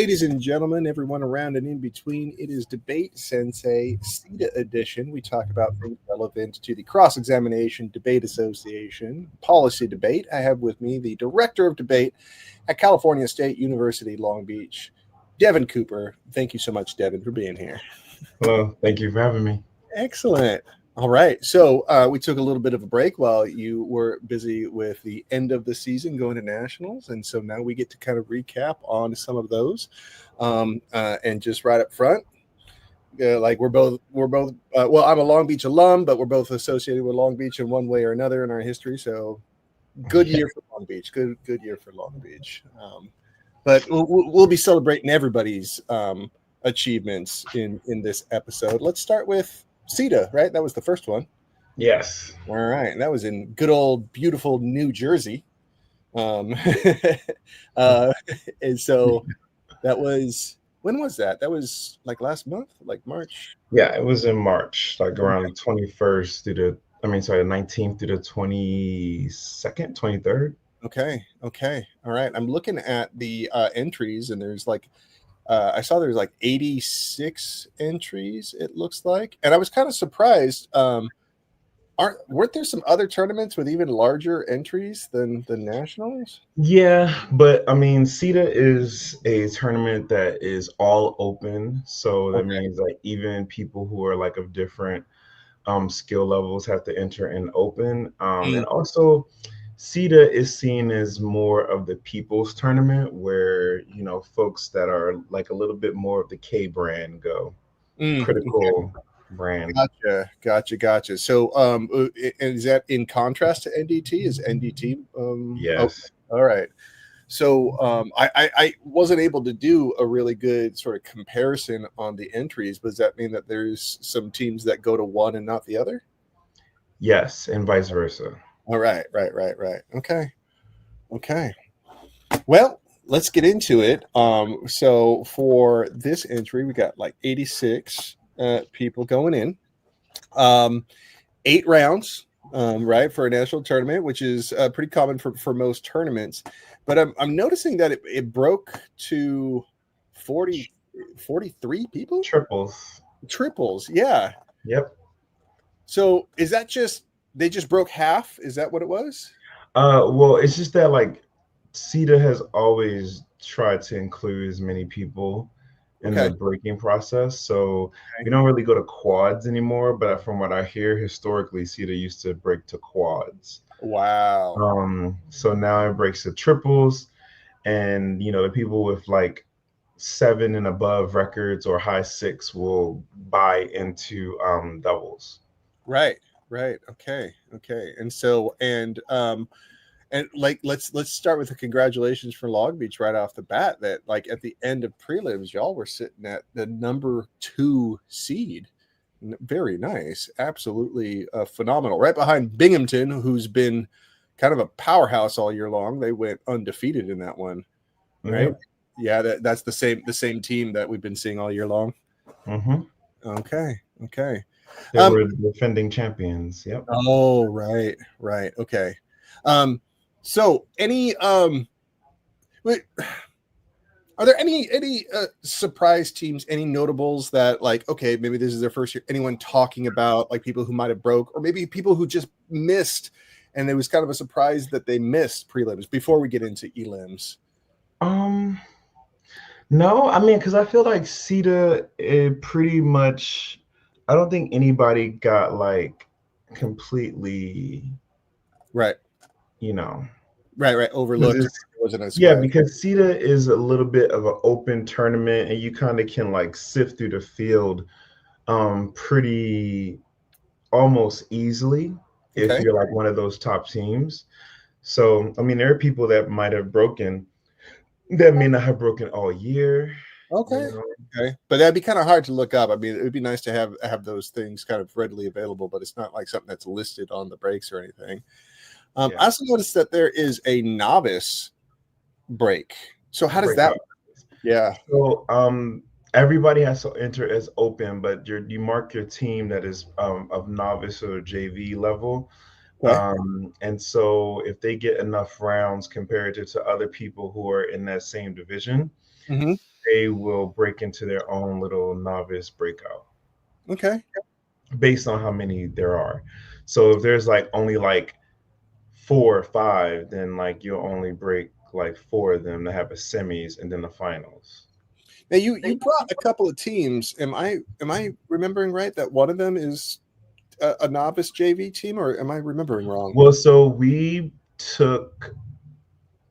Ladies and gentlemen, everyone around and in between, it is DebateSensei CEDA Edition. We talk about things relevant to the Cross-Examination Debate Association policy debate. I have with me the Director of Debate at California State University, Long Beach, Deven Cooper. Thank you so much, Deven, for being here. Hello. Thank you for having me. Excellent. All right. So we took a little bit of a break while you were busy with the end of the season going to nationals. And so now we get to kind of recap on some of those. And just right up front, like we're both well, I'm a Long Beach alum, but we're both associated with Long Beach in one way or another in our history. So good year for Long Beach. Good year for Long Beach. But we'll be celebrating everybody's achievements in this episode. Let's start with CEDA, right? That was the first one. Yes. All right. And that was in good old, beautiful New Jersey. And so that was, when was that? That was like last month, like March? Yeah, it was in March, like around the 21st through the 19th through the 22nd, 23rd. Okay. All right. I'm looking at the entries, and there's like, I saw there's like 86 entries, it looks like. And I was kind of surprised. Weren't there some other tournaments with even larger entries than the Nationals? Yeah, but I mean, CEDA is a tournament that is all open. So that means like even people who are like of different skill levels have to enter in open. And also, CEDA is seen as more of the people's tournament where, you know, folks that are like a little bit more of the K brand go, critical brand. Gotcha. So, is that in contrast to NDT? Is NDT? Yes. Okay. All right. So, I wasn't able to do a really good sort of comparison on the entries. But does that mean that there's some teams that go to one and not the other? Yes, and vice versa. All right. Okay. Well, let's get into it. So for this entry, we got like 86 people going in. 8 rounds, right, for a national tournament, which is pretty common for most tournaments. But I'm noticing that it broke to 43 people? Triples, yeah. Yep. So is that just they just broke half? Is that what it was? Well, it's just that like CEDA has always tried to include as many people in the breaking process. So we don't really go to quads anymore, but from what I hear, historically, CEDA used to break to quads. Wow. So now it breaks to triples, and you know, the people with like 7 and above records or high 6 will buy into doubles. Right. Okay. And so and like let's start with the congratulations for Long Beach right off the bat, that like at the end of prelims y'all were sitting at the number 2 seed. Very nice, absolutely phenomenal, right behind Binghamton, who's been kind of a powerhouse all year long. They went undefeated in that one, right? Yeah, that's the same team that we've been seeing all year long. Okay. They were the defending champions. Yep. Oh, right. Okay. So any wait, are there any surprise teams, any notables that like, okay, maybe this is their first year, anyone talking about like people who might have broke, or maybe people who just missed and it was kind of a surprise that they missed prelims before we get into elims? No, I mean, because I feel like CEDA, it pretty much, I don't think anybody got like completely, right, you know, overlooked. Wasn't as because CEDA is a little bit of an open tournament, and you kind of can like sift through the field pretty almost easily if you're like one of those top teams. So I mean, there are people that might have broken that may not have broken all year. Okay. But that'd be kind of hard to look up. I mean, it would be nice to have those things kind of readily available, but it's not like something that's listed on the breaks or anything. I also noticed that there is a novice break. So how does that work? Yeah. So everybody has to enter as open, but you mark your team that is of novice or JV level. And so if they get enough rounds compared to other people who are in that same division, they will break into their own little novice breakout. Okay. Based on how many there are. So if there's like only like 4 or 5, then like you'll only break like 4 of them to have a semis and then the finals. Now you brought a couple of teams. Am I remembering right that one of them is a novice JV team, or am I remembering wrong? Well, so we took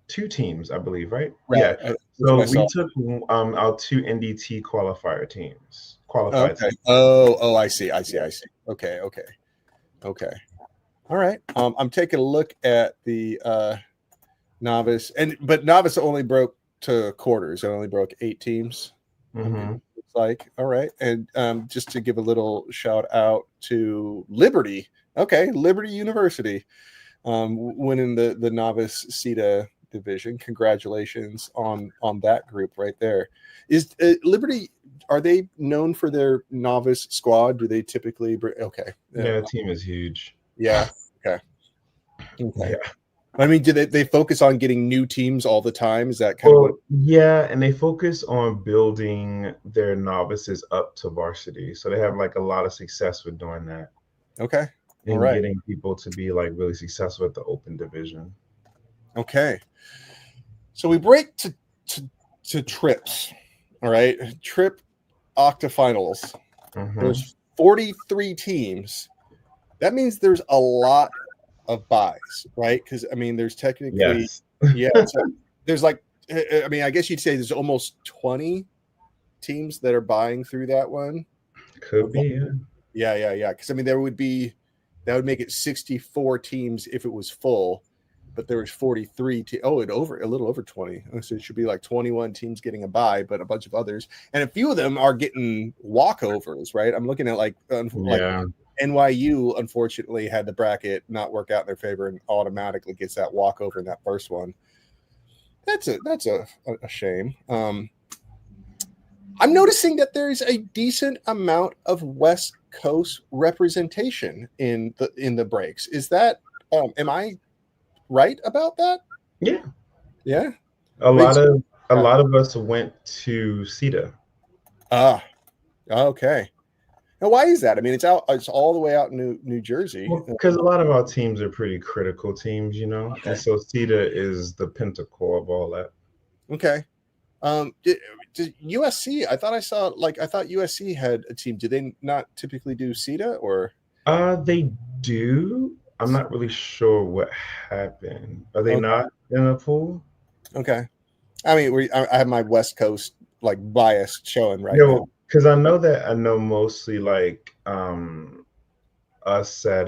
2 teams, I believe, right? Right. Yeah. That's what So I we saw. took our 2 NDT qualifier teams, Oh, qualified okay. teams. Oh, I see. Yeah. Okay. All right. I'm taking a look at the novice, but novice only broke to quarters. It only broke 8 teams. Mm-hmm. It's like, all right. And just to give a little shout out to Liberty. Okay, Liberty University winning the novice CEDA division. Congratulations on that group right there. Is Liberty, are they known for their novice squad? Do they typically okay. Yeah, the team is huge. Yeah. Okay. Yeah. I mean, do they focus on getting new teams all the time? Is that kind of what? Yeah, and they focus on building their novices up to varsity. So they have like a lot of success with doing that. Okay. All And right. getting people to be like really successful at the open division. Okay. So we break to trips. All right. Trip octafinals. Mm-hmm. There's 43 teams. That means there's a lot of buys, right? Because I mean, there's technically, yes. So there's like, I mean, I guess you'd say there's almost 20 teams that are buying through that one. Could be. Yeah. Because I mean, that would make it 64 teams if it was full, but there was 43. A little over 20. So it should be like 21 teams getting a buy, but a bunch of others, and a few of them are getting walkovers, right? I'm looking at like NYU unfortunately had the bracket not work out in their favor and automatically gets that walkover in that first one. That's a shame. I'm noticing that there's a decent amount of West Coast representation in the breaks. Is that am I right about that? Yeah. A lot of us went to CEDA. Okay. Now, why is that? I mean, it's all the way out in New Jersey. Because a lot of our teams are pretty critical teams, you know, and so CEDA is the pinnacle of all that. Okay. Did USC? I thought USC had a team. Do they not typically do CEDA or? They do. I'm not really sure what happened. Are they not in a pool? Okay. I mean, I have my West Coast like bias showing right now. Because I know mostly like us at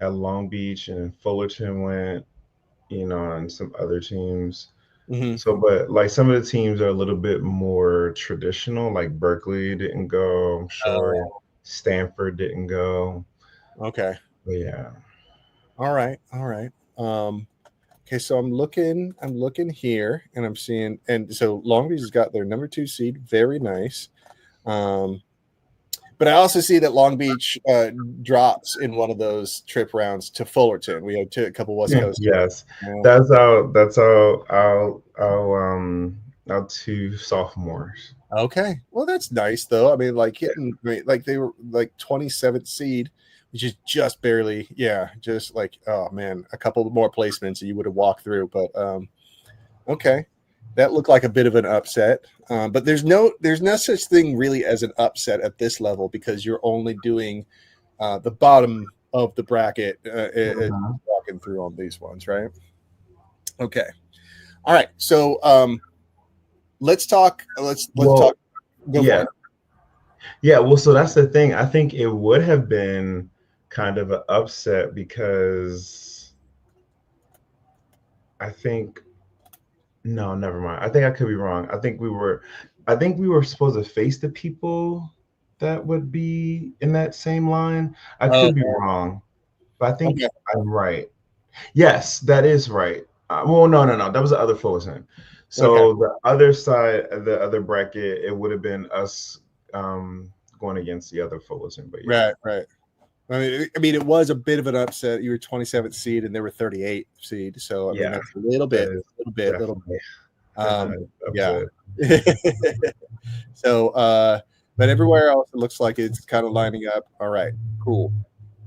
Long Beach and Fullerton went, you know, and some other teams. Mm-hmm. So, but like some of the teams are a little bit more traditional, like Berkeley didn't go, I'm sure. Stanford didn't go. Okay. But yeah. All right. Okay, so I'm looking here and I'm seeing, and so Long Beach has got their number 2 seed. Very nice. But I also see that Long Beach drops in one of those trip rounds to Fullerton. We had a couple West Coast. Yes. That's our 2 sophomores. Okay. Well, that's nice though. I mean, like they were like 27th seed, which is just barely, just like, oh man, a couple more placements and you would have walked through. But okay. That looked like a bit of an upset. But there's no such thing really as an upset at this level because you're only doing the bottom of the bracket walking through on these ones, right? Okay. All right. So let's talk. Let's talk. Go for it. Yeah. Well, so that's the thing. I think it would have been kind of an upset because no, never mind. I think I could be wrong. I think we were supposed to face the people that would be in that same line. I could be wrong, but I think I'm right. Yes, that is right. Well, no. That was the other Fullerton. So the other side, the other bracket, it would have been us going against the other Fullerton. But yeah. Right. I mean, it was a bit of an upset. You were 27th seed, and they were 38th seed. So I mean, that's a little bit. Yeah. Upset. So, but everywhere else, it looks like it's kind of lining up. All right, cool.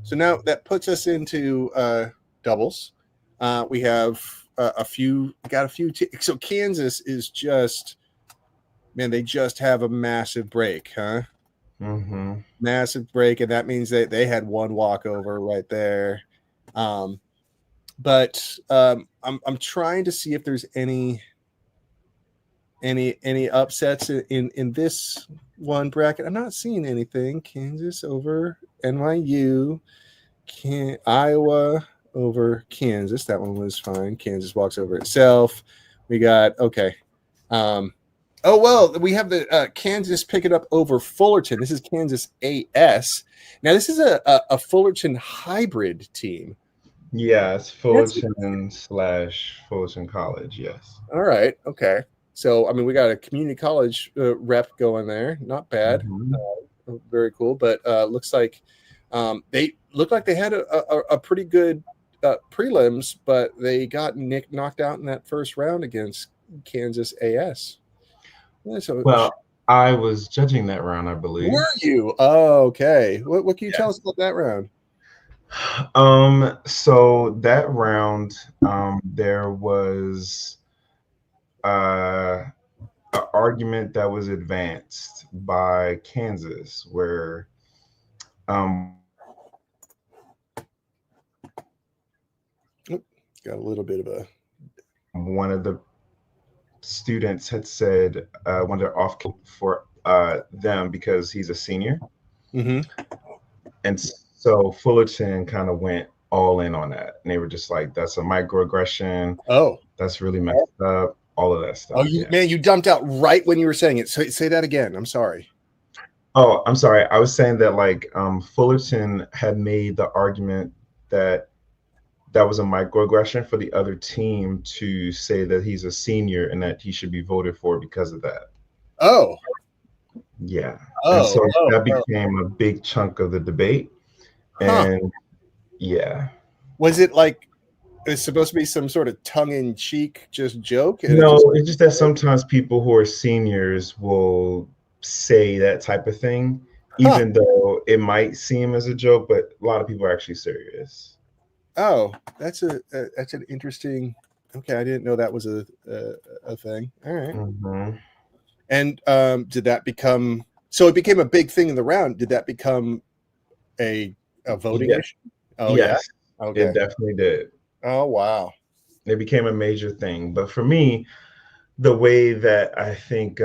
So now that puts us into doubles. We have a few, got a few. So Kansas is just, man, they just have a massive break, huh? Mm-hmm. Massive break, and that means that they had one walkover right there. But I'm trying to see if there's any upsets in this one bracket. I'm not seeing anything. Kansas over NYU, Iowa over Kansas. That one was fine. Kansas walks over itself. We got okay. Oh well, we have the Kansas picking up over Fullerton. This is Kansas AS. Now this is a Fullerton hybrid team. Yeah, it's Fullerton / Fullerton College. Yes. All right. Okay. So, I mean, we got a community college rep going there. Not bad. Mm-hmm. Very cool. But looks like they look like they had a pretty good prelims, but they got knocked out in that first round against Kansas AS. Yeah, so, Well, I was judging that round, I believe. were you? Oh, okay. What can you tell Yes. us about that round? So that round, there was an argument that was advanced by Kansas where Got a little bit of a one of the students had said one of their off for them because he's a senior. Mm-hmm. And so Fullerton kind of went all in on that. And they were just like, that's a microaggression. Oh. That's really messed up. All of that stuff. Oh, man, you dumped out right when you were saying it. So say that again. I'm sorry. Oh, I'm sorry. I was saying that like Fullerton had made the argument that was a microaggression for the other team to say that he's a senior and that he should be voted for because of that. Oh. Yeah. And so that became a big chunk of the debate. And yeah. Was it like it's supposed to be some sort of tongue-in-cheek just joke? No, it's just that sometimes people who are seniors will say that type of thing, even though it might seem as a joke, but a lot of people are actually serious. Oh, that's an interesting. Okay, I didn't know that was a thing. All right. Mm-hmm. And did that become? So it became a big thing in the round. Did that become a voting issue? Oh yes. Yeah. Okay. It definitely did. Oh wow. It became a major thing. But for me, the way that I think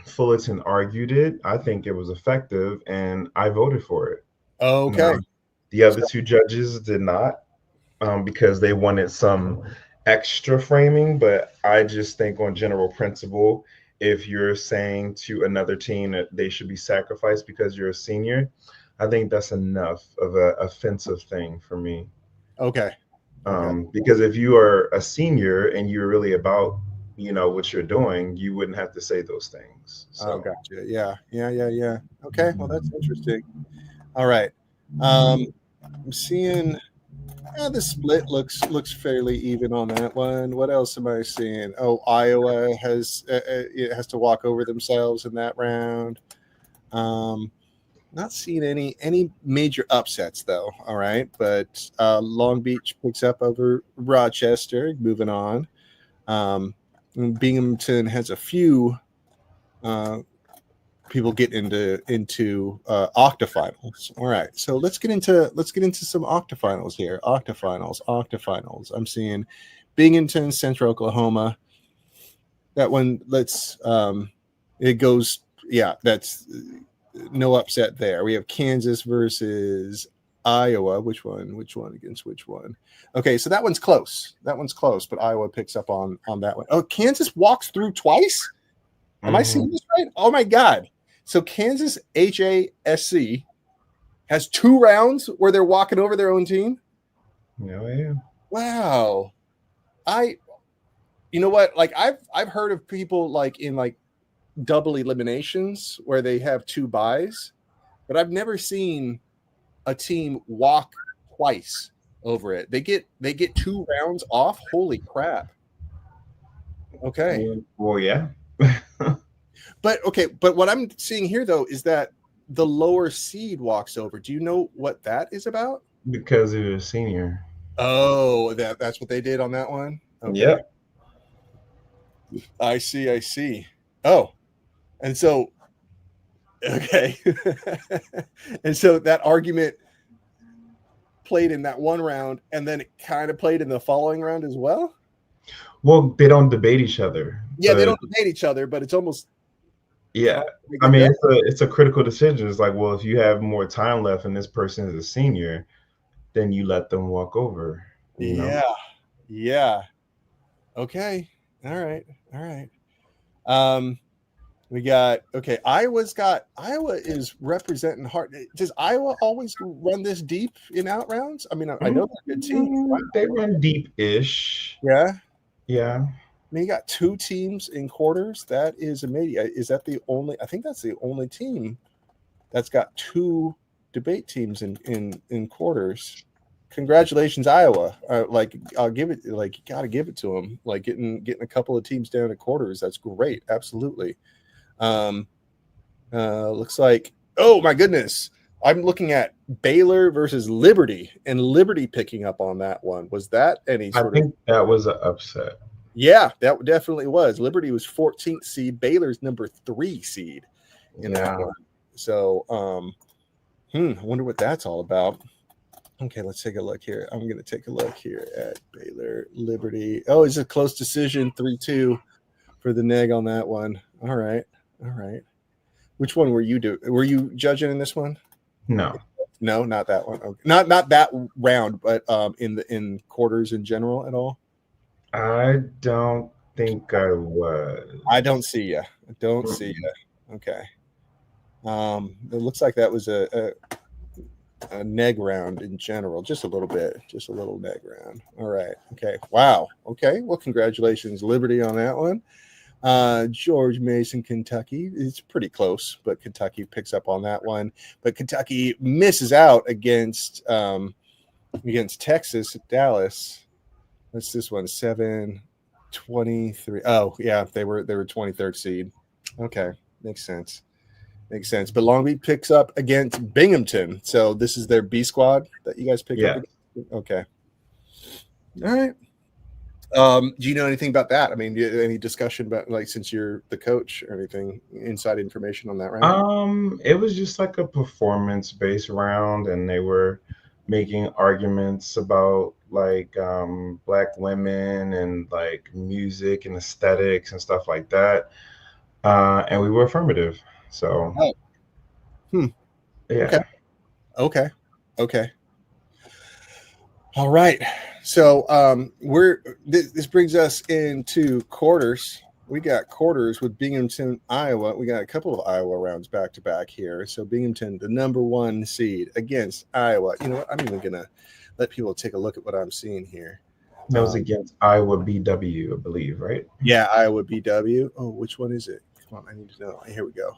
Fullerton argued it, I think it was effective, and I voted for it. Okay. The other two judges did not, because they wanted some extra framing. But I just think on general principle, if you're saying to another team that they should be sacrificed because you're a senior, I think that's enough of an offensive thing for me. Okay. Because if you are a senior and you're really about, what you're doing, you wouldn't have to say those things. So. Oh, gotcha. Yeah. Okay. Well, that's interesting. All right. I'm seeing the split looks fairly even on that one. What else am I seeing? Oh, Iowa has to walk over themselves in that round. Not seeing any major upsets though. All right, but Long Beach picks up over Rochester. Moving on. Binghamton has a few people get into octafinals. All right, so let's get into some octafinals here. Octafinals. I'm seeing Binghamton, Central Oklahoma. That one, it goes. Yeah, that's no upset there. We have Kansas versus Iowa. Which one against which one? Okay, so that one's close. But Iowa picks up on that one. Oh, Kansas walks through twice. Am I seeing this right? Oh my God. So Kansas HASC has 2 rounds where they're walking over their own team. No, yeah. Wow. You know what? Like I've heard of people like in like double eliminations where they have 2 buys, but I've never seen a team walk twice over it. They get 2 rounds off. Holy crap. Okay. Well, yeah. But what I'm seeing here though is that the lower seed walks over. Do you know what that is about? Because he was a senior. Oh, that's what they did on that one. Okay. Yep. I see. Oh, and so okay. And so that argument played in that one round and then it kind of played in the following round as well. Well, they don't debate each other. Yeah, they don't debate each other, but it's almost yeah. I mean, it's a critical decision. It's like, well, if you have more time left and this person is a senior, then you let them walk over. You know? Yeah. Okay. All right. We got Iowa is representing hard. Does Iowa always run this deep in out rounds? I mean, I know they're a good team. They run deep-ish. Yeah. Yeah. I mean, you got 2 teams in quarters. That is amazing. Is that the only? I think that's the only team that's got 2 debate teams in quarters. Congratulations, Iowa! I'll give it. Like, you got to give it to them. Like getting a couple of teams down to quarters. That's great. Absolutely. Looks like. Oh my goodness! I'm looking at Baylor versus Liberty, and Liberty picking up on that one. Was that any sort of? I think that was an upset. Yeah, that definitely was. Liberty was 14th seed. Baylor's number 3 seed in that one. So, I wonder what that's all about. Okay, let's take a look here. I'm going to take a look here at Baylor Liberty. Oh, it's a close decision, 3-2 for the neg on that one. All right. Which one were you doing? Were you judging in this one? No, not that one. Okay. Not that round, but in quarters in general at all. I don't think I was. I don't see you. Okay. It looks like that was a neg round in general, just a little neg round. All right. Okay. Wow. Okay. Well, congratulations, Liberty, on that one. George Mason, Kentucky. It's pretty close, but Kentucky picks up on that one. But Kentucky misses out against Texas, Dallas. What's this one? 7-23. Oh, yeah, they were 23rd seed. Okay, makes sense. But Long Beach picks up against Binghamton. So this is their B squad that you guys pick up against? Okay. All right. Do you know anything about that? I mean, any discussion about, like, since you're the coach or anything, inside information on that round? It was just like a performance-based round, and they were making arguments about like Black women and like music and aesthetics and stuff like that. And we were affirmative. So yeah. Okay. All right. So this brings us into quarters. We got quarters with Binghamton, Iowa. We got a couple of Iowa rounds back to back here. So Binghamton, the number 1 seed against Iowa. You know what? I'm even gonna let people take a look at what I'm seeing here. That was against Iowa BW, I believe, right? Yeah, Iowa BW. Oh, which one is it? Come on, I need to know. Here we go.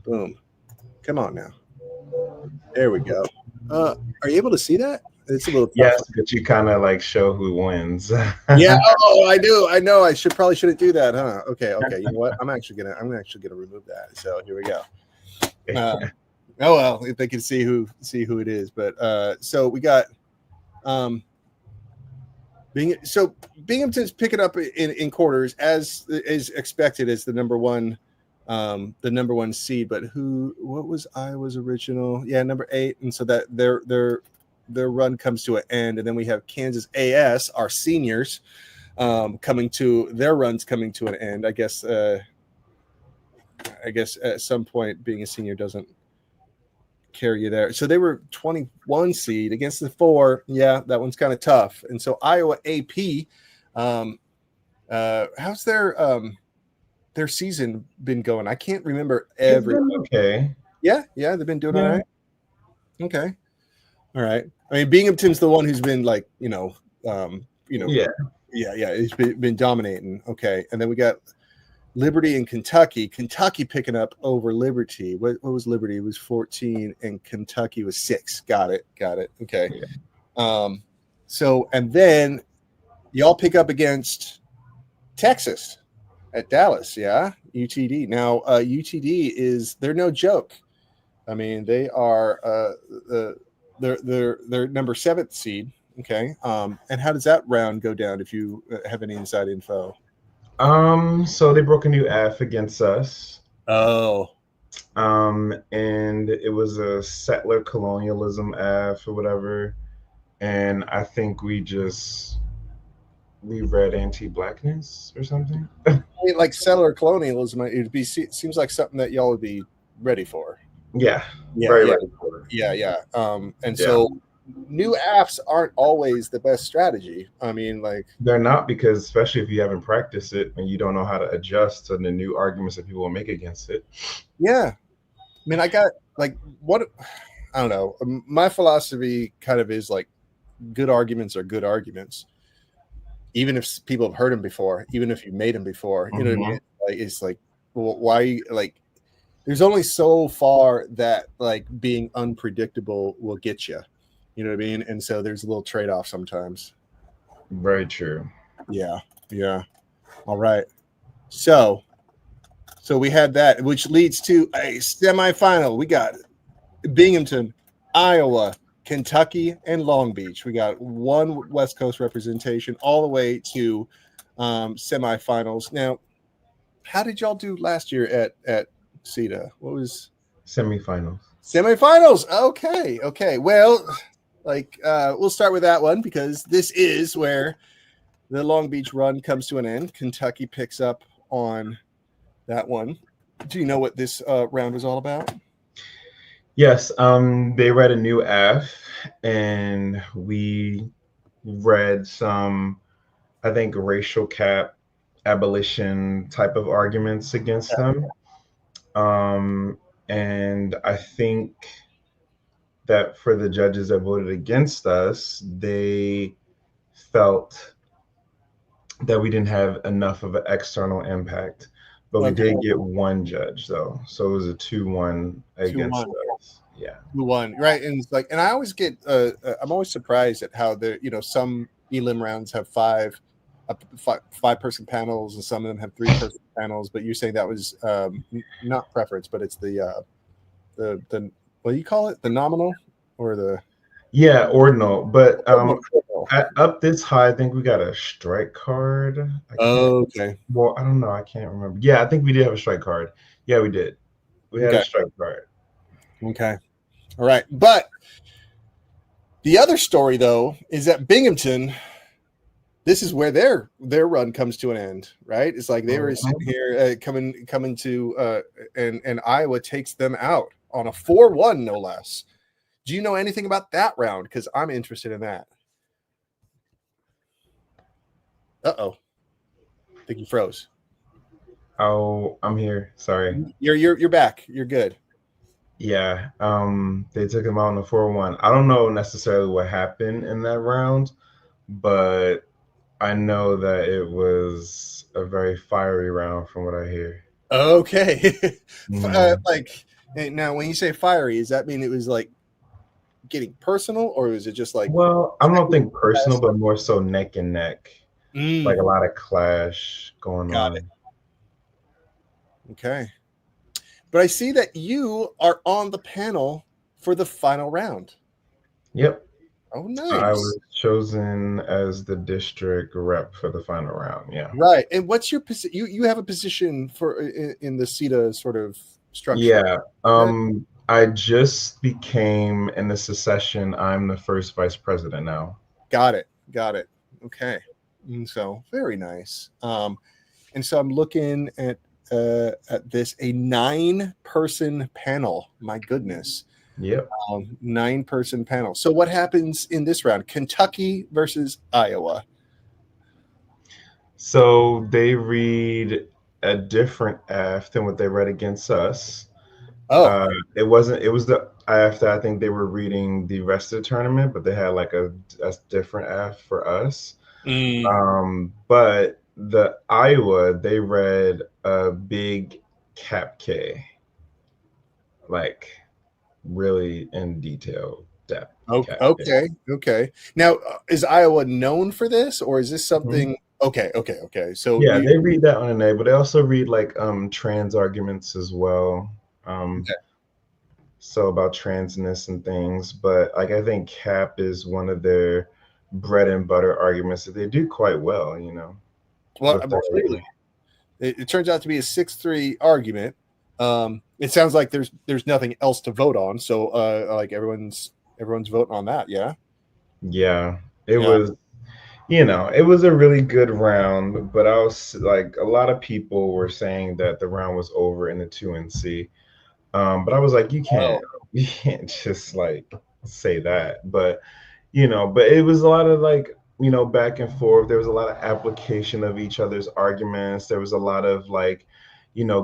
Boom. Come on now. There we go. Are you able to see that? It's a little tough. Yes, but you kind of like show who wins. Yeah. Oh, I do. I know. I shouldn't do that, huh? Okay. You know what? I'm actually gonna remove that. So here we go. Oh well, if they can see who it is. But so we got Binghamton's picking up in quarters as is expected as the number 1 seed. But what was Iowa's original? Yeah, number 8, and so that their run comes to an end, and then we have Kansas AS, our seniors, coming to an end. I guess at some point being a senior doesn't carry you there. So they were 21 seed against the 4. Yeah, that one's kind of tough. And so Iowa AP, how's their season been going? I can't remember okay. Yeah, they've been doing all right. Okay. All right. I mean, Binghamton's the one who's been like, yeah, he's been dominating. Okay. And then we got Liberty and Kentucky. Kentucky picking up over Liberty. What was Liberty? It was 14 and Kentucky was 6. Got it. Okay. Yeah. So, and then y'all pick up against Texas at Dallas, yeah, UTD. Now, UTD they're no joke. I mean, they are they're number 7th seed. Okay, and how does that round go down? If you have any inside info. So they broke a new F against us. Oh. And it was a settler colonialism F or whatever. And I think we read anti-blackness or something. I mean, like settler colonialism, seems like something that y'all would be ready for. Yeah, very ready for it. Yeah. So new apps aren't always the best strategy. I mean, like they're not, because especially if you haven't practiced it and you don't know how to adjust to the new arguments that people will make against it. Yeah, I mean, I got like what I don't know. My philosophy kind of is like good arguments are good arguments, even if people have heard them before, even if you made them before. You know what I mean? Like it's like, well, why like. There's only so far that like being unpredictable will get you. You know what I mean? And so there's a little trade-off sometimes. Very true. Yeah. All right. So we had that, which leads to a semifinal. We got Binghamton, Iowa, Kentucky, and Long Beach. We got one West Coast representation all the way to semifinals. Now, how did y'all do last year at CEDA? What was semifinals? Okay. Well, like we'll start with that one because this is where the Long Beach run comes to an end. Kentucky picks up on that one. Do you know what this round was all about? Yes, they read a new F, and we read some, I think, racial cap abolition type of arguments against them. And I think that for the judges that voted against us, they felt that we didn't have enough of an external impact. But we did get one judge, though. So it was a 2-1 against us. Yeah. 2-1, right. And it's like, and I always get, I'm always surprised at how some elim rounds have five-person panels, and some of them have 3-person panels. But you're saying that was not preference, but it's the what do you call it? The nominal or the ordinal. But up this high, I think we got a strike card. Okay. Well, I don't know. I can't remember. Yeah, I think we did have a strike card. Yeah, we did. We had a strike card. Okay. All right. But the other story, though, is that Binghamton, this is where their run comes to an end, right? It's like they were sitting here coming to and Iowa takes them out on a 4-1, no less. Do you know anything about that round? Because I'm interested in that. Uh-oh. I think you froze. Oh, I'm here. Sorry. You're back. You're good. Yeah. They took him out on a 4-1. I don't know necessarily what happened in that round, but I know that it was a very fiery round from what I hear. Okay. Like, now when you say fiery, does that mean it was like getting personal, or was it just like? Well, I don't think personal, but more so neck and neck. Like a lot of clash going on. It. Okay. But I see that you are on the panel for the final round. Yep. Oh, nice. I was chosen as the district rep for the final round. Yeah. Right. And what's your position? You have a position for in the CEDA sort of structure. Yeah. I just became, in the secession, I'm the first vice president now. Got it. Okay. And so very nice. And so I'm looking at this, a 9-person panel. My goodness. Yep. 9-person panel. So what happens in this round? Kentucky versus Iowa. So they read a different F than what they read against us. It was the F that I think they were reading the rest of the tournament, but they had like a different F for us. But the Iowa, they read a big cap K, like really in detail depth. Okay. Now, is Iowa known for this, or is this something Okay. So Yeah, you they read that on an A, but they also read like trans arguments as well. Um, okay. so about transness and things, but like I think cap is one of their bread and butter arguments that they do quite well, Well, with that clearly reading. it turns out to be a 6-3 argument. It sounds like there's nothing else to vote on, so like everyone's voting on that. Yeah, Yeah, it yeah. was, it was a really good round, but I was like, a lot of people were saying that the round was over in the 2 and C. But I was like, Oh, you can't just like say that. But it was a lot of like, back and forth. There was a lot of application of each other's arguments. There was a lot of like,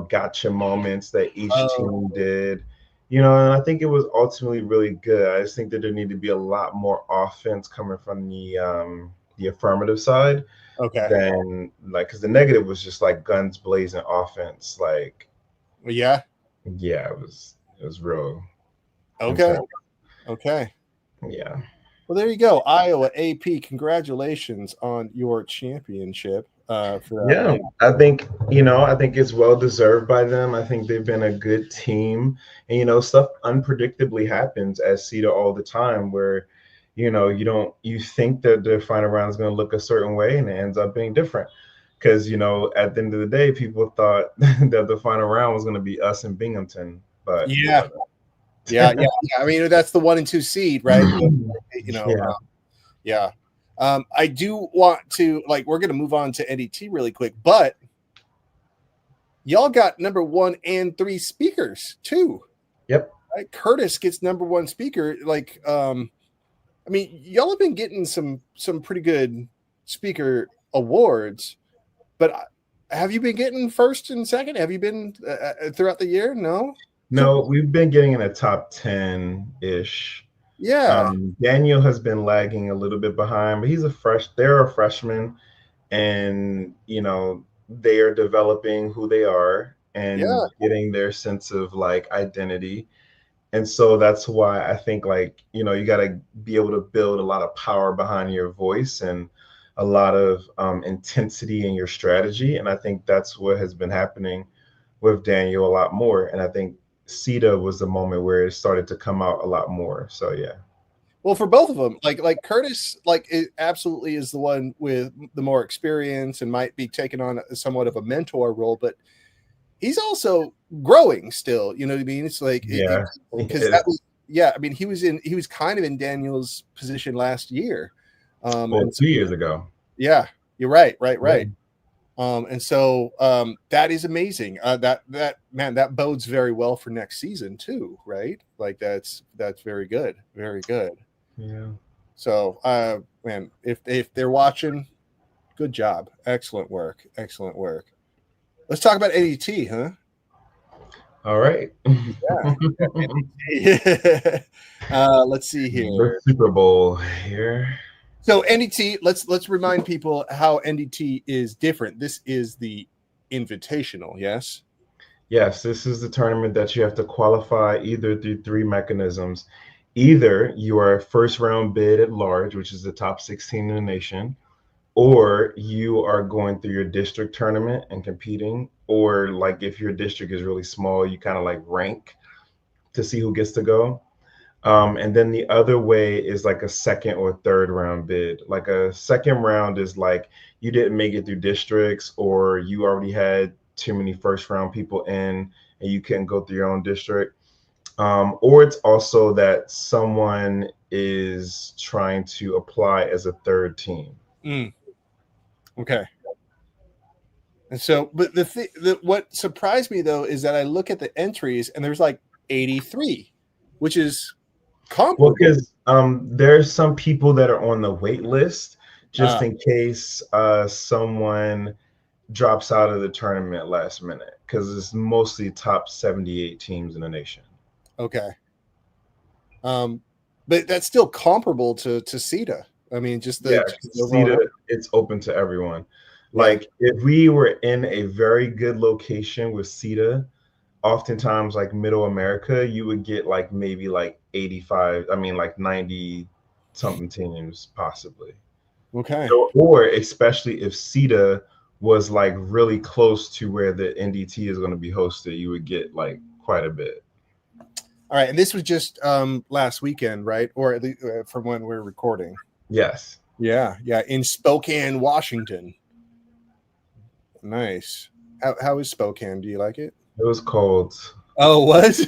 gotcha moments that each oh, team did. And I think it was ultimately really good. I just think that there needed to be a lot more offense coming from the affirmative side okay. than like, because the negative was just like guns blazing offense. Like, Well, yeah. yeah, it was real Okay. intense. Okay. Yeah. Well, there you go, Iowa AP. Congratulations on your championship for that Yeah, win. I think it's well deserved by them. I think they've been a good team, and stuff unpredictably happens at CEDA all the time, where you think that the final round is going to look a certain way, and it ends up being different. Because at the end of the day, people thought that the final round was going to be us and Binghamton, but it Yeah, wasn't. yeah. I mean, that's the 1 and 2 seed, right? You know, Yeah, yeah. I do want to we're going to move on to NDT really quick, but y'all got number 1 and 3 speakers too. yep, Right? Curtis gets number 1 speaker. I mean, y'all have been getting some pretty good speaker awards, but have you been getting first and second? Have you been throughout the year? No. no, we've been getting in the top 10 ish. Yeah, Daniel has been lagging a little bit behind, but they're a freshman, and they are developing who they are yeah. and getting their sense of like identity. And so that's why I think like, you got to be able to build a lot of power behind your voice and a lot of intensity in your strategy. And I think that's what has been happening with Daniel a lot more. And I think CETA was the moment where it started to come out a lot more. So yeah. Well, for both of them, like Curtis, it absolutely is the one with the more experience and might be taking on somewhat of a mentor role, but he's also growing still. You know what I mean? It's like Yeah. because that was yeah. I mean, he was kind of in Daniel's position last year, Well, and so 2 years ago. yeah, you're right, Yeah. and so that is amazing. That man, that bodes very well for next season too, right? Like that's very good, very good. Yeah. So, man, if they're watching, good job, excellent work, excellent work. Let's talk about NET, huh? All right. Yeah. Let's see The here. Super Bowl here. So NDT, let's remind people how NDT is different. This is the invitational, yes? Yes, this is the tournament that you have to qualify either through three mechanisms. Either you are a first round bid at large, which is the top 16 in the nation, or you are going through your district tournament and competing, or like if your district is really small, you kind of like rank to see who gets to go. And then the other way is like a second or third round bid. Like a second round is like you didn't make it through districts, or you already had too many first round people in and you couldn't go through your own district. Or it's also that someone is trying to apply as a third team. Mm, okay. And so, but what surprised me though is that I look at the entries and there's like 83, which is Well, comparable. because there's some people that are on the wait list just Uh, in case someone drops out of the tournament last minute, because it's mostly top 78 teams in the nation. okay. Um, but that's still comparable to CETA. I mean, Yeah, just the overall CETA, number. it's open to everyone. Yeah. Like if we were in a very good location with CETA, oftentimes like middle America, you would get like maybe like 85, I mean like 90 something teams possibly. Okay. Or especially if CEDA was like really close to where the NDT is going to be hosted, you would get like quite a bit. All right, and this was just last weekend, right? Or at least from when we're recording. Yes. Yeah, in Spokane, Washington. Nice. How is Spokane? Do you like it? It was cold. Oh, what?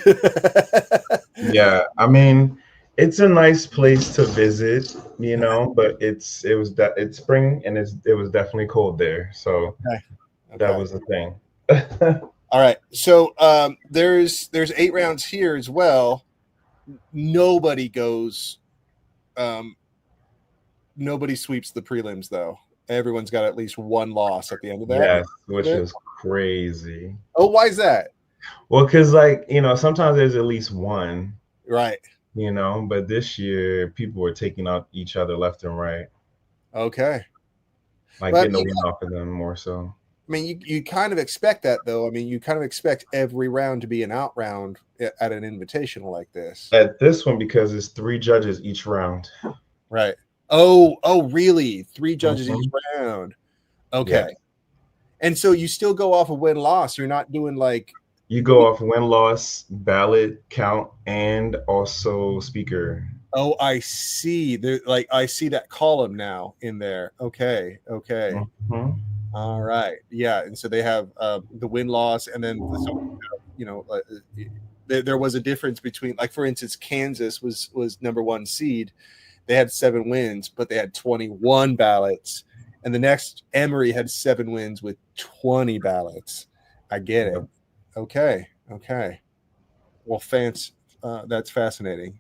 Yeah, I mean, it's a nice place to visit, but it's spring and it was definitely cold there, so that Okay. was the thing. All right. So there's 8 rounds here as well. Nobody goes. Nobody sweeps the prelims though. Everyone's got at least one loss at the end of that. Yes, which is crazy. Oh, why is that? Well, because sometimes there's at least one. Right. But this year people were taking out each other left and right. Okay. Like getting a win off of them more so. I mean, you kind of expect that, though. I mean, you kind of expect every round to be an out round at an invitational like this. At this one, because it's 3 judges each round. Right. Oh, really? 3 judges each round. Okay. Yeah. And so you still go off of win-loss. You're not doing like... You go off win-loss, ballot count, and also speaker. Oh, I see. I see that column now in there. Okay. Mm-hmm. All right. Yeah. And so they have the win-loss, and then there was a difference between, like, for instance, Kansas was number 1 seed. They had 7 wins, but they had 21 ballots. And the next, Emory, had 7 wins with 20 ballots. I get it. Okay. Well, that's fascinating.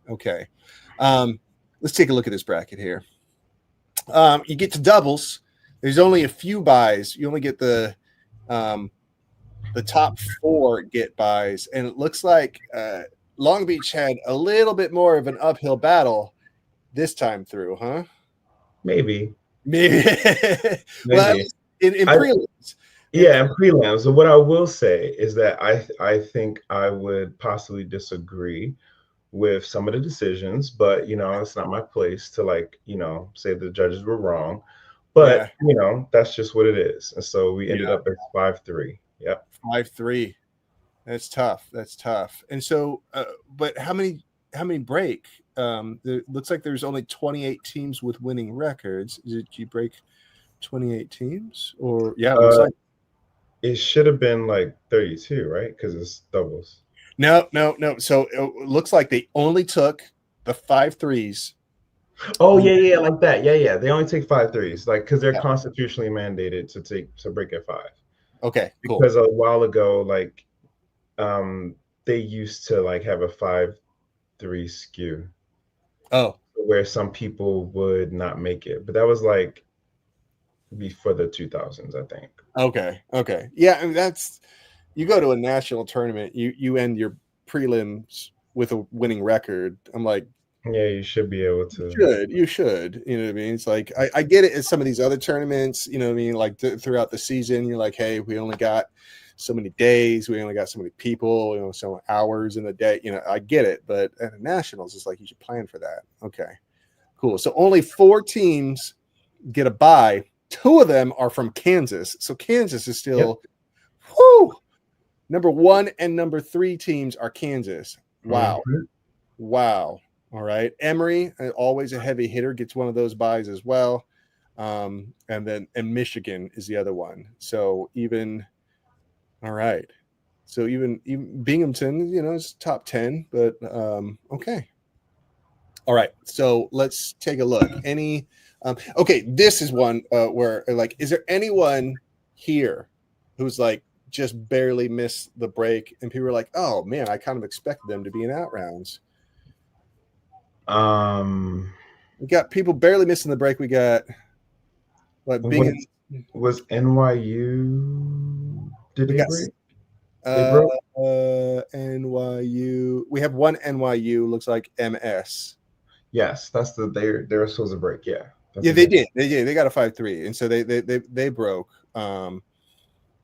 Okay. Let's take a look at this bracket here. You get to doubles. There's only a few buys. You only get the top 4 get buys. And it looks like Long Beach had a little bit more of an uphill battle this time through, huh? Maybe. Well, in prelims. Yeah, in prelims. So what I will say is that I think I would possibly disagree with some of the decisions, but it's not my place to say the judges were wrong. But that's just what it is. And so we ended up at 5-3. Yep. 5-3. That's tough. And so, but how many break? It looks like there's only 28 teams with winning records. Did you break 28 teams? Or it looks like it should have been like 32, right? Because it's doubles. No. So it looks like they only took the 5 threes. Oh yeah, like that. Yeah. They only take 5 threes, like, because they're constitutionally mandated to break at 5. Okay, cool. Because a while ago, they used to have a 5-3 skew. Oh, where some people would not make it, but that was before the 2000s, I think. Okay. Yeah, I mean, that's, you go to a national tournament, you end your prelims with a winning record. I'm like, yeah, you should be able to. You should. You know what I mean? It's like, I get it at some of these other tournaments, you know what I mean? Like throughout the season, you're like, hey, we only got so many days, we only got so many people, so many hours in the day. I get it, but at the nationals, it's like you should plan for that. Okay, cool. So only 4 teams get a bye. 2 of them are from Kansas. So Kansas is still, number 1 and number 3 teams are Kansas. Wow. Mm-hmm. Wow. All right. Emory, always a heavy hitter, gets one of those buys as well. And Michigan is the other one. So all right. So even Binghamton, is top 10, but okay. All right. So let's take a look. Okay, this is one where, is there anyone here who's just barely missed the break and people are like, oh man, I kind of expected them to be in out rounds? We got people barely missing the break. We got Binghamton. Was NYU? Did they break? They broke? NYU. We have one NYU. Looks like MS. Yes, that's they're supposed to break. Yeah. They did. They got a 5-3, and so they broke.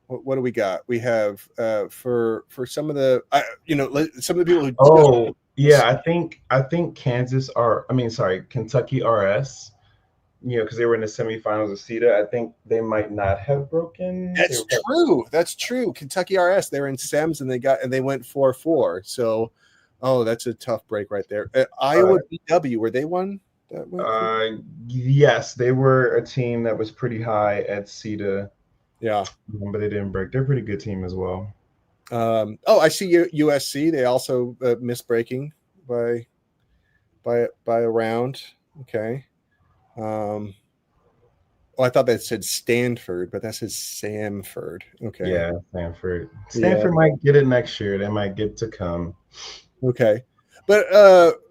What do we got? We have for some of the some of the people who. Oh yeah, I think Kentucky RS because they were in the semifinals of CEDA, I think they might not have broken. That's true. That's true. Kentucky RS, they were in sems and they went 4-4. So, that's a tough break right there. Iowa BW, were they one that went? Yes, they were a team that was pretty high at CEDA. Yeah, but they didn't break. They're a pretty good team as well. I see USC. They also missed breaking by a round. Okay. I thought that said Stanford, but that says Samford. Okay. Yeah, Stanford. Stanford might get it next year. They might get to come. Okay. But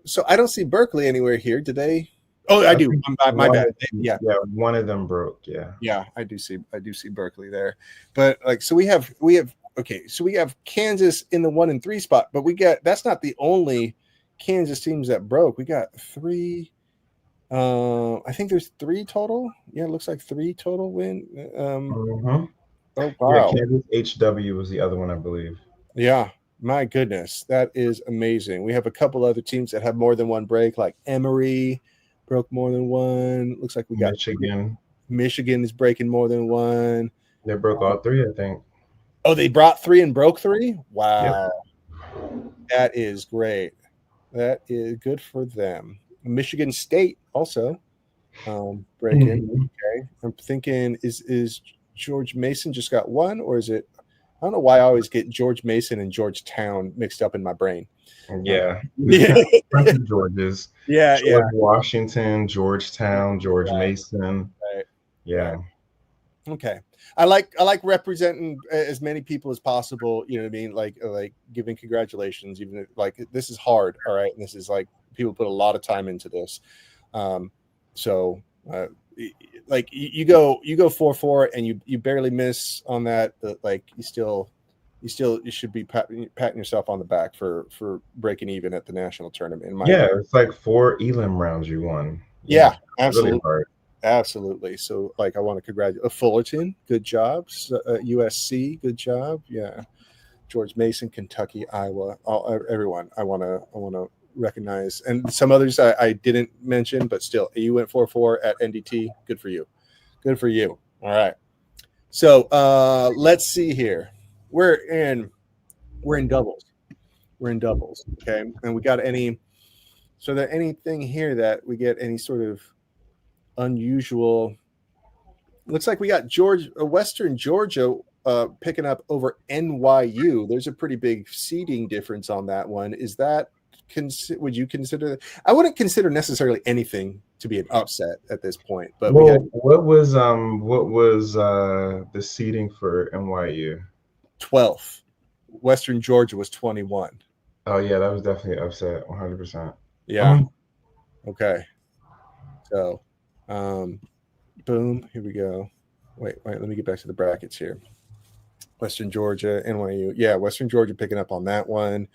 so I don't see Berkeley anywhere here. Did they? Oh, I do. My bad. Yeah, one of them broke. Yeah, I do see Berkeley there. But so we have Kansas in the 1 and 3 spot, but that's not the only Kansas teams that broke. We got 3. I think there's 3 total. Yeah, it looks like 3 total win. Oh wow. Yeah, Kansas HW was the other one, I believe. Yeah. My goodness, that is amazing. We have a couple other teams that have more than one break, like Emory broke more than one. Looks like we got Michigan. Michigan is breaking more than one. They broke all 3, I think. Oh, they brought 3 and broke 3? Wow. Yep. That is great. That is good for them. Michigan State also breaking. Mm-hmm. Okay. I'm thinking, is George Mason just got 1, or is it? I don't know why I always get George Mason and Georgetown mixed up in my brain. Yeah. Georges. Yeah. George Washington, Georgetown, George Mason. Right. Yeah. Right. Okay. I like representing as many people as possible. You know what I mean? Like giving congratulations, even if, this is hard. All right. And this is people put a lot of time into this. You go 4-4 and you barely miss on that. You should be patting yourself on the back for breaking even at the national tournament. It's like 4 elim rounds you won. Yeah, absolutely. Really hard. Absolutely. So I want to congratulate Fullerton. Good job. USC. Good job. Yeah. George Mason, Kentucky, Iowa, everyone. I want to recognize, and some others I didn't mention, but still, you went 4-4 at NDT. Good for you. Good for you. All right. So let's see here. We're in doubles. We're in doubles. Okay. And we got so there anything here that we get any sort of unusual? Looks like we got Western Georgia picking up over NYU. There's a pretty big seeding difference on that one. Is that would you consider? I wouldn't consider necessarily anything to be an upset at this point. But what was the seeding for NYU? 12th. Western Georgia was 21. Oh yeah, that was definitely upset. 100%. Yeah. Okay. So, boom. Here we go. Wait. Let me get back to the brackets here. Western Georgia, NYU. Yeah, Western Georgia picking up on that one.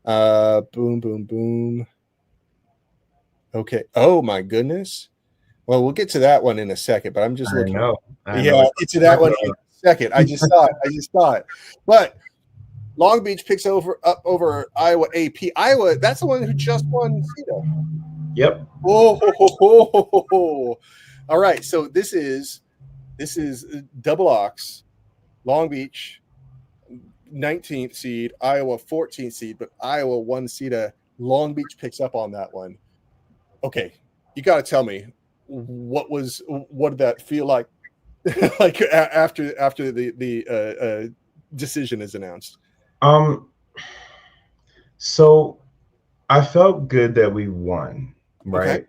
Boom. Okay. Oh my goodness. Well, we'll get to that one in a second, but I'm just looking. I know. Get to that one in a second. I just saw it. But Long Beach picks up over Iowa AP. Iowa, that's the one who just won CEDA. Yep. Oh. All right. So this is double ox. Long Beach 19th seed, Iowa 14th seed, but Iowa won CEDA. Long Beach picks up on that one. Okay, you got to tell me what did that feel like like after the decision is announced? So I felt good that we won, right? Okay.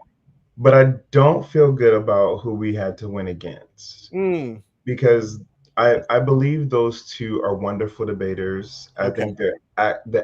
But I don't feel good about who we had to win against because I believe those two are wonderful debaters. I think they're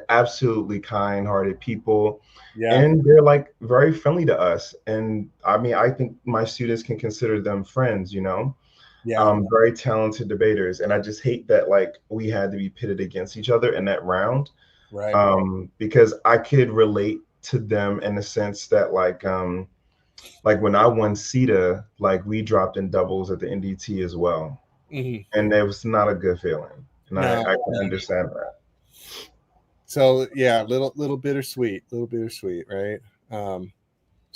absolutely kind-hearted people, and they're very friendly to us. And I mean, I think my students can consider them friends. Very talented debaters. And I just hate that we had to be pitted against each other in that round, right? Because I could relate to them in the sense that when I won CEDA, we dropped in doubles at the NDT as well. Mm-hmm. And it was not a good feeling. And I can understand that. So yeah, little bittersweet, right?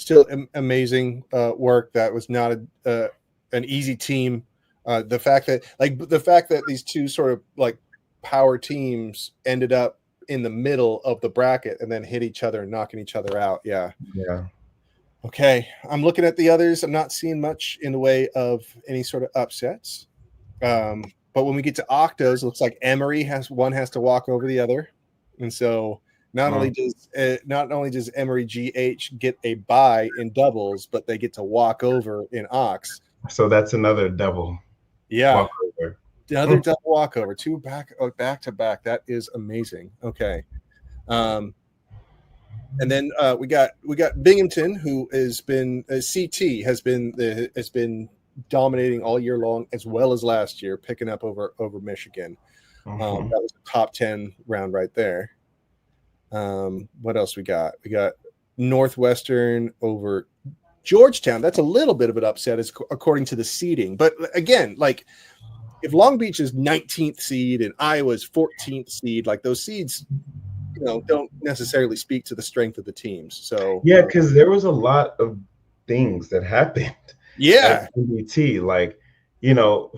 still amazing work. That was not an easy team. The fact that these two sort of like power teams ended up in the middle of the bracket and then hit each other and knocking each other out. Yeah. Okay, I'm looking at the others. I'm not seeing much in the way of any sort of upsets. But when we get to octos, it looks like Emory has to walk over the other, and so not only does Emory GH get a bye in doubles, but they get to walk over in ox. So that's another double. Yeah, walkover. Another double walkover. Two back to back. That is amazing. Okay. And then we got Binghamton, who has been CT has been dominating all year long, as well as last year, picking up over Michigan. That was a top 10 round right there. What else we got? We got Northwestern over Georgetown. That's a little bit of an upset, according to the seeding. But again, like if Long Beach is 19th seed and Iowa's 14th seed, like those seeds, don't necessarily speak to the strength of the teams. So yeah, because there was a lot of things that happened. Yeah, at NDT, like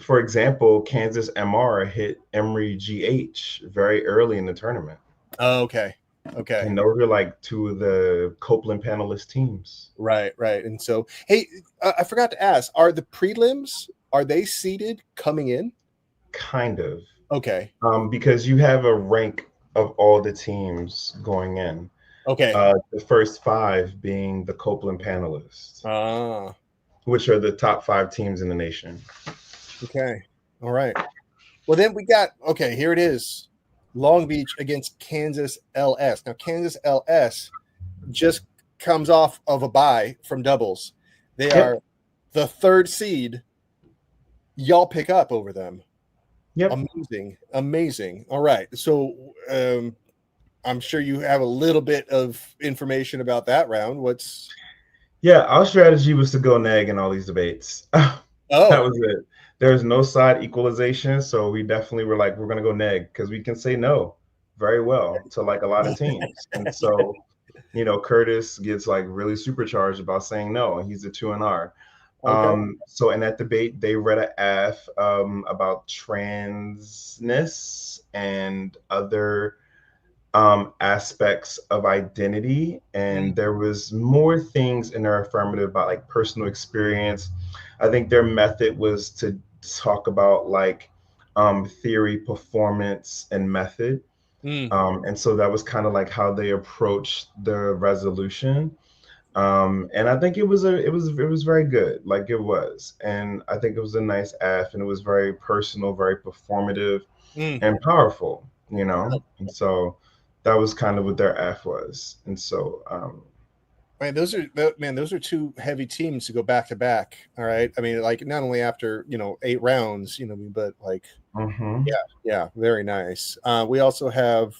for example, Kansas MR hit Emory GH very early in the tournament. Oh, okay. And those were like two of the Copeland panelist teams. Right. And so, hey, I forgot to ask: are the prelims seeded coming in? Kind of. Okay. Because you have a rank of all the teams going in. Okay. The first 5 being the Copeland panelists. Which are the top 5 teams in the nation. Okay. All right. Well, then we got, here it is. Long Beach against Kansas LS. Now, Kansas LS just comes off of a bye from doubles. They are the 3rd seed. Y'all pick up over them. Yep. Amazing. All right. So I'm sure you have a little bit of information about that round. Yeah, our strategy was to go neg in all these debates. That was it. There's no side equalization, so we definitely were like, we're going to go neg because we can say no very well to like a lot of teams. And so, Curtis gets like really supercharged about saying no, and he's a 2NR. So in that debate, they read an F about transness and other aspects of identity, and there was more things in their affirmative about like personal experience. I think their method was to talk about like theory, performance, and method. And so that was kind of like how they approached the resolution. And I think it was very good, like it was. And I think it was a nice F, and it was very personal, very performative, and powerful, and so that was kind of what their F was. And so those are 2 heavy teams to go back to back. All right. I mean, like not only after 8 rounds, but like yeah, very nice. We also have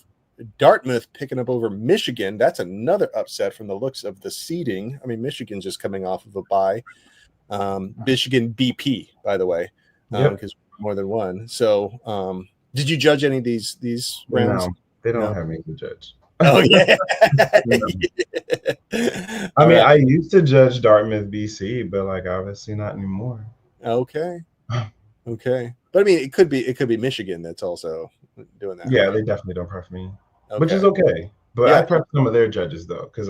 Dartmouth picking up over Michigan. That's another upset from the looks of the seeding. I mean, Michigan's just coming off of a bye. Michigan BP, by the way, because more than one. So did you judge any of these rounds? No, they don't have me to judge. Oh yeah. I mean, I used to judge Dartmouth BC, but like obviously not anymore. Okay. But I mean, it could be Michigan that's also doing that. Yeah, they definitely don't prep me, which is okay. But I prep some of their judges though, because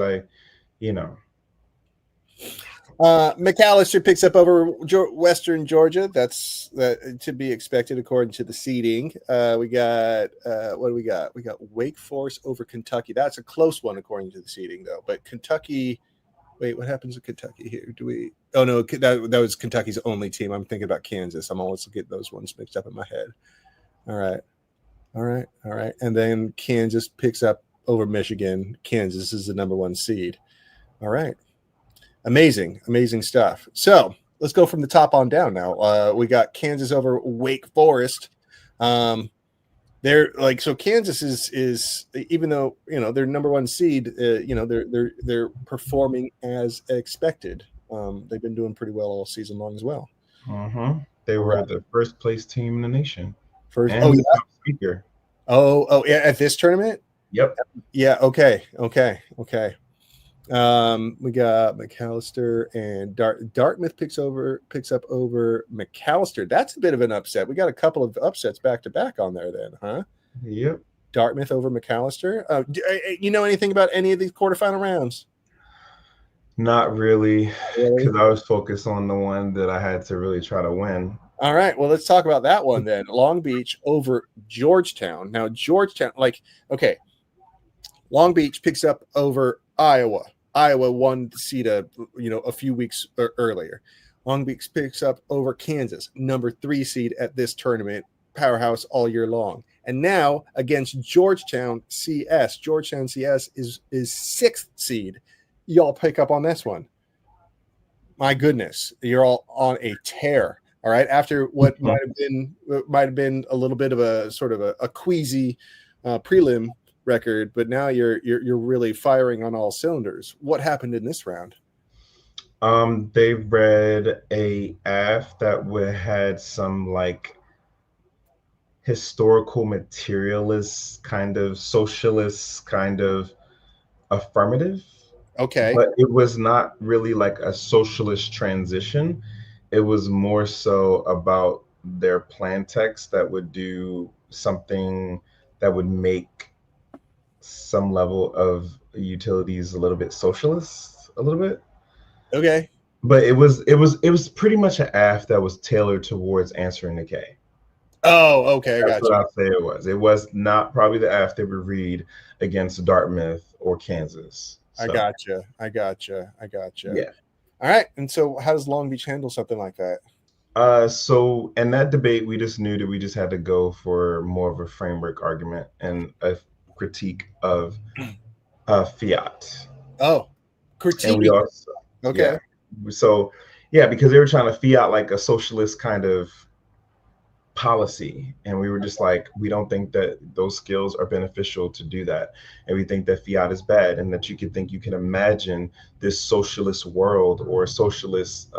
McAllister picks up over Western Georgia. That's to be expected according to the seeding. We got what do we got? We got Wake Forest over Kentucky. That's a close one according to the seeding, though. But Kentucky. Wait, what happens to Kentucky here? Do we? Oh no, that was Kentucky's only team. I'm thinking about Kansas. I'm always getting those ones mixed up in my head. All right. And then Kansas picks up over Michigan. Kansas is the number 1 seed. All right. Amazing stuff. So let's go from the top on down now. We got Kansas over Wake Forest. They're like, so Kansas is even though they're number 1 seed, they're performing as expected. They've been doing pretty well all season long as well. They were the first place team in the nation. Top speaker. Oh yeah, at this tournament. Yep. Yeah. Okay. We got McAllister and Dartmouth picks up over McAllister. That's a bit of an upset. We got a couple of upsets back to back on there, then, huh? Yep. Dartmouth over McAllister. You know anything about any of these quarterfinal rounds? Not really, Really? because I was focused on the one that I had to really try to win. All right. Well, let's talk about that one then. Long Beach over Georgetown. Now, Georgetown, okay, Long Beach picks up over Iowa. Iowa won CEDA, a few weeks earlier. Long Beach picks up over Kansas, number 3 seed at this tournament, powerhouse all year long. And now against Georgetown CS. Georgetown CS is 6th seed. Y'all pick up on this one. My goodness, you're all on a tear. All right. After what might have been a little bit of a sort of a queasy prelim record, but now you're really firing on all cylinders. What happened in this round? They read a AF that had some like historical materialist kind of socialist kind of affirmative. Okay. But it was not really like a socialist transition. It was more so about their plan text that would do something that would make some level of utilities a little bit socialist, a little bit. Okay. But it was pretty much an AF that was tailored towards answering the K. Oh, okay. That's what I'll say it was. It was not probably the AF they would read against Dartmouth or Kansas. So, I gotcha. yeah. All right. And so how does Long Beach handle something like that? So in that debate, we just knew that we just had to go for more of a framework argument and a critique of fiat. Oh, critique. And we also, okay. Yeah. So, yeah, because they were trying to fiat like a socialist kind of policy, and we were just like, we don't think that those skills are beneficial to do that, and we think that fiat is bad, and that you can imagine this socialist world or socialist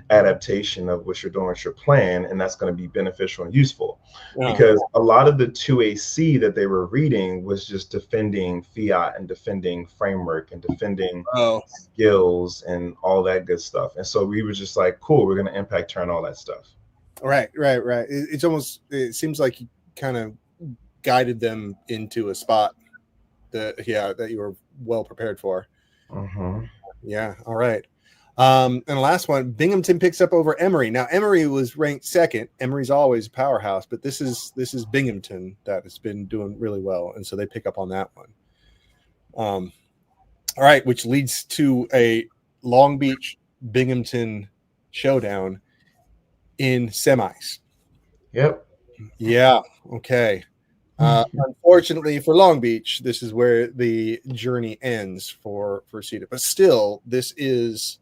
adaptation of what you're doing with your plan, and that's going to be beneficial and useful. Because a lot of the 2AC that they were reading was just defending fiat and defending framework and defending skills and all that good stuff. And so we were just like, cool, we're going to impact turn all that stuff. Right. It seems like you kind of guided them into a spot that you were well prepared for. Yeah. All right. And the last one, Binghamton picks up over Emory. Now, Emory was ranked 2nd. Emory's always a powerhouse, but this is Binghamton that has been doing really well, and so they pick up on that one. All right, which leads to a Long Beach Binghamton showdown in semis. Yep. Yeah. Okay. Unfortunately for Long Beach, this is where the journey ends for CEDA. But still, this is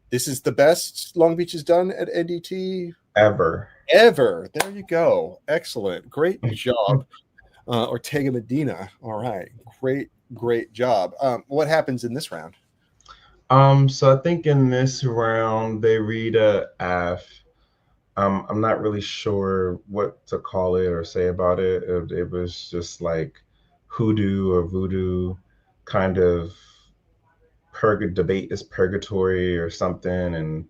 the best Long Beach has done at NDT ever. There you go. Excellent. Great job, Ortega Medina. All right. Great job. What happens in this round? So I think in this round they read a AF. I'm not really sure what to call it or say about it. It was just like hoodoo or voodoo kind of debate is purgatory or something, and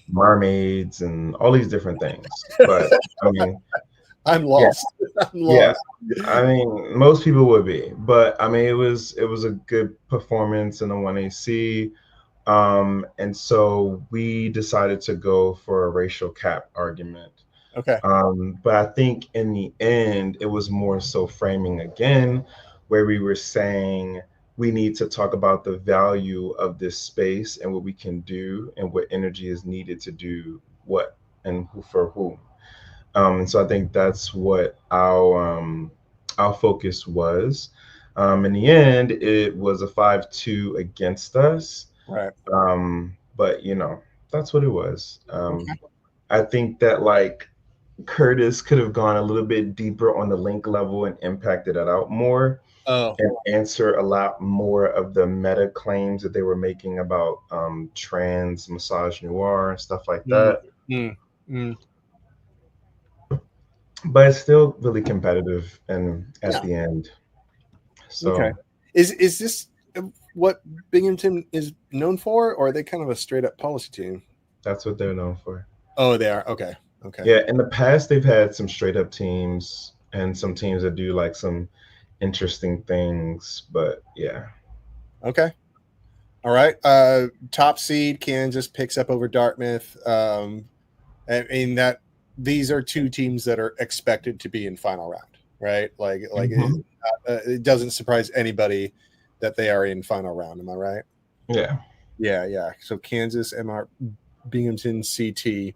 mermaids and all these different things. But I mean, I'm lost. Yeah, I mean, most people would be, but I mean, it was a good performance in the 1AC. And so we decided to go for a racial cap argument. Okay. But I think in the end, it was more so framing again, where we were saying we need to talk about the value of this space and what we can do and what energy is needed to do what and who for whom. And so I think that's what our focus was. In the end, it was a 5-2 against us. Right. But that's what it was. I think that like Curtis could have gone a little bit deeper on the link level and impacted it out more. And answer a lot more of the meta claims that they were making about trans massage noir and stuff like that. But it's still really competitive and at the end. So is this what Binghamton is known for, or are they kind of a straight up policy team? That's what they're known for. Oh, they are. Okay. Okay. Yeah, in the past they've had some straight up teams and some teams that do like some interesting things, but yeah. Okay. All right. Top seed Kansas picks up over Dartmouth. I mean that these are two teams that are expected to be in final round, right? It doesn't surprise anybody that they are in final round. Am I right? Yeah. Yeah, yeah. So Kansas, MR, Binghamton, CT.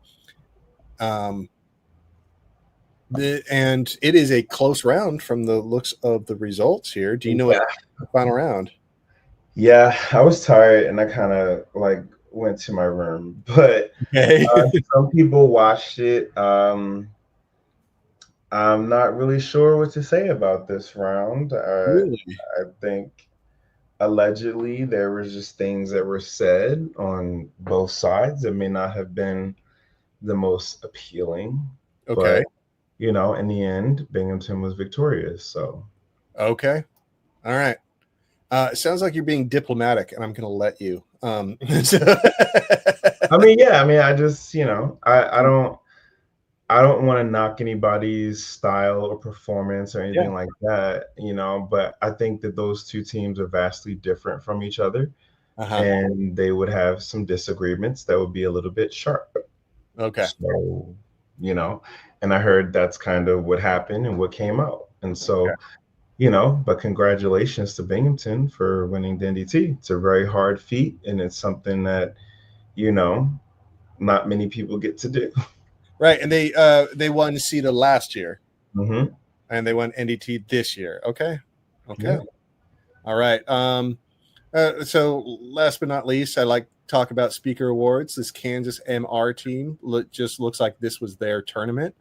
And it is a close round from the looks of the results here. Do you know what the final round? Yeah, I was tired and I kind of like went to my room, but Okay. some people watched it. I'm not really sure what to say about this round. Really? I think allegedly there was just things that were said on both sides that may not have been the most appealing, Okay. but you know, in the end, Binghamton was victorious. So Okay. All right. It sounds like you're being diplomatic, and I'm going to let you. I mean, yeah, I mean, I just, you know, I don't want to knock anybody's style or performance or anything like that, you know, but I think that those two teams are vastly different from each other, and they would have some disagreements that would be a little bit sharp. Okay. So, you know, and I heard that's kind of what happened and what came out. And so, you know, but congratulations to Binghamton for winning the NDT. It's a very hard feat, and it's something that, you know, not many people get to do. Right, and they won CEDA last year, and they won NDT this year. Okay. Yeah. All right. So last but not least, I like to talk about speaker awards. This Kansas MR team just looks like this was their tournament.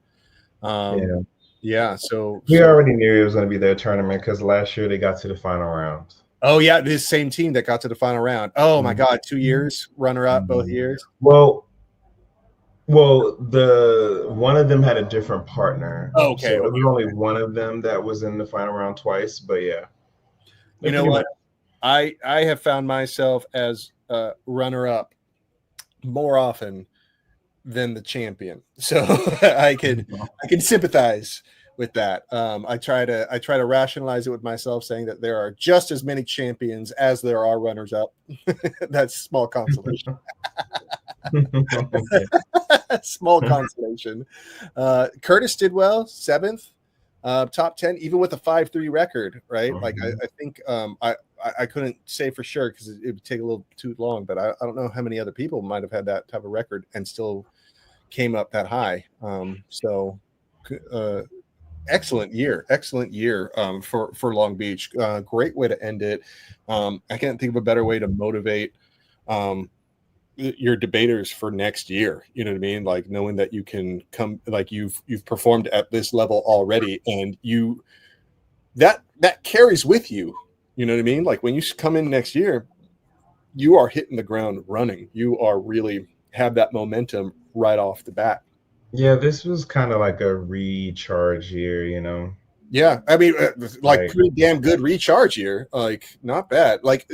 Yeah. So we already knew it was going to be their tournament because last year they got to the final round. Oh yeah, this same team that got to the final round. Oh my God, 2 years runner up both years. Well, the one of them had a different partner. Okay, so it was only one of them that was in the final round twice. But yeah, you know what? I have found myself as a runner up more often than the champion, so I can sympathize with that. I try to rationalize it with myself, saying that there are just as many champions as there are runners up. That's small consolation. Small consolation. Curtis did well, 7th, top 10, even with a 5-3 record, right? Like I think I couldn't say for sure because it would take a little too long, but I don't know how many other people might have had that type of record and still came up that high. Excellent year for Long Beach. Great way to end it. I can't think of a better way to motivate your debaters for next year. You know what I mean? Like knowing that you can come, like you've performed at this level already, and that carries with you. You know what I mean? Like when you come in next year, you are hitting the ground running. You are really have that momentum right off the bat. Yeah, this was kind of like a recharge year, you know. Yeah, I mean, like pretty damn good recharge year. Like not bad. Like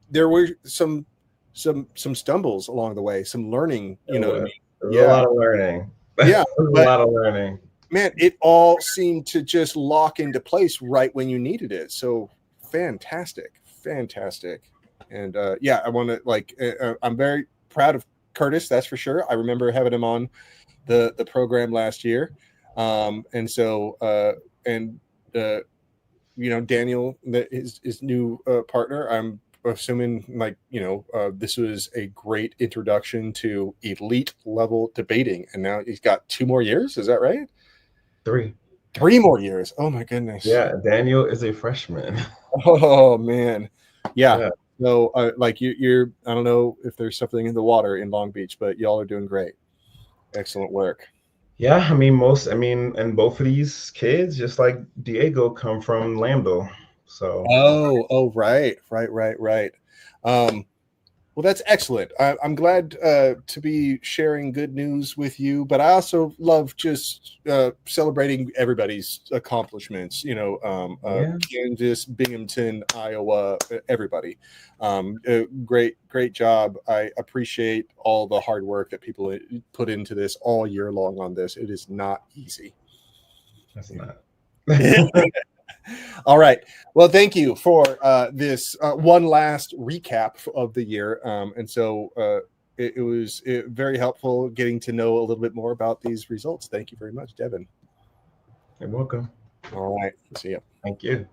there were some stumbles along the way, some learning. You know what I mean? Yeah, a lot of learning. Yeah, a lot of learning. Man, it all seemed to just lock into place right when you needed it. So fantastic. And yeah, I want to I'm very proud of Curtis. That's for sure. I remember having him on the program last year, and so you know, Daniel, his new partner. I'm assuming this was a great introduction to elite level debating, and now he's got 2 more years. Is that right? 3 more years. Oh my goodness. Yeah, Daniel is a freshman. Oh man. Yeah. So you're I don't know if there's something in the water in Long Beach, but y'all are doing great. Excellent work. Yeah, I mean and both of these kids, just like Diego, come from Lambda. So right. Well, that's excellent. I'm glad to be sharing good news with you, but I also love just celebrating everybody's accomplishments. Kansas, Binghamton, Iowa, everybody. Great job. I appreciate all the hard work that people put into this all year long on this. It is not easy. That's not. All right. Well, thank you for this one last recap of the year. And so it was very helpful getting to know a little bit more about these results. Thank you very much, Deven. You're welcome. All right. See you. Thank you.